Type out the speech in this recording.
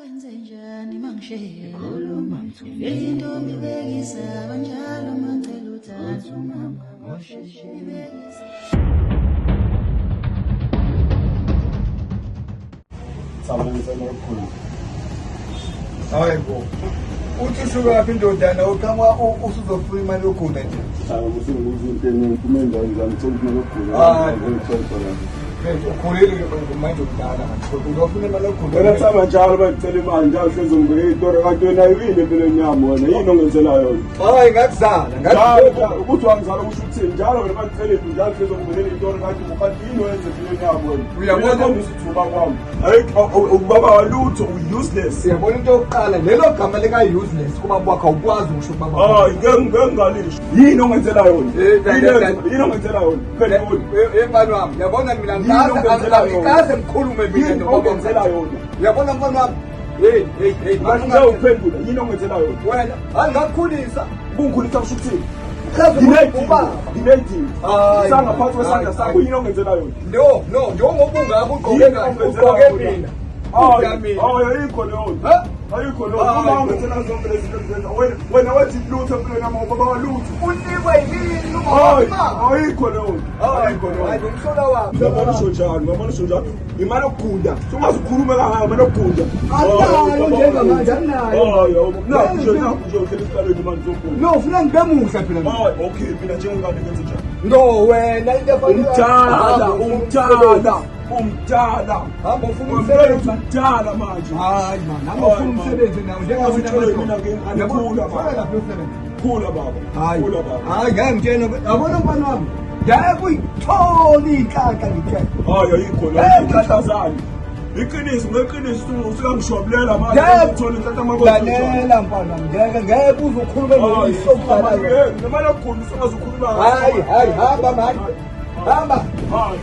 Kwenzenjani mangishiye khuluma ngithume intombi bekisa banjalo mangicela uthando mama ngosheshe bekisa Sabenza kakhulu. Hayibo. Uthi usuka lapha indodana uqhamuka usuzofuna imali yokugula nje. Musukuze into engiphumela ngizamthola imali yokugula. Ngiyithola. Ukhulile manje ukudala manje. Uzofuna imali yokugula. Wena saba njalo bayicela imali njalo hleze ngibeke itori kanti wena yini empilweni yami wena yini ongenzela yona? Hayi ngakuzala ngathi ukuthi wangizala kusho ukuthi njalo wena bayicela njalo hleze ngibeke itori kanti yini oyenza empilweni yami wena? Uyabona ukuthuba kwami. Hayi ubaba walutho useless. Siyabona into yokuqala lelo gama lika useless kuba wakho awukwazi ukusho baba. Hayi ngeke ngalisho. Yini ongenzela yona? Yini ongenzela yona? Phendula. Mfana wami yabona mina ngikaze ngikhulume mina nokubenzela yona. Uyabona mfana wami? Hey manje uphendula yini ongenzela yona? Wena angakukhulisa. Kungikhulisa kusho ukuthini? Dineti. Sangaphansi kwesandla sakho yini ongenzela yona? No, njengoba ungakho ugqoke mina. Ayikho leyo. Ayikho leyo. Uma ungenzela zonke lezi zinto zenza wena wathi lutho empilweni yami baba walutho. Unikwe yini uma? Ayikho leyo. Ayikho leyo. Hayi ngumhlola wami. Ngiyabona usho njalo. Imali yokukhunda. Ungaze ukhulume kangaka imali yokukhunda. Anayo njengamanje anayo. Nje uhleli esikalweni manje zokukhunda. No, ufuna ngibe muhle phela. Okay, mina njengengane ngenze njani? No, wena into efana umdala. Hamba ufuna umsebenzi umdala manje. Hayi man, hamba ufuna umsebenzi nawe njengoba mina ngikhula baba. Khula baba. Hayi. Khula baba. Hayi ngeke ngitshene yabona mfana wami. Ngeke uyithola inhlanhla ngithe. Hayi ayikho lo. Ikhahlazani. Iqiniso ngeqiniso usukangishoblela manje uthola inhlanhla makosi. Lalela mfana wami ngeke uzokhuluma noyisokudala. Nemali yokukhuluma usungazukhuluma. Hayi hamba manje. Hamba. Hayi.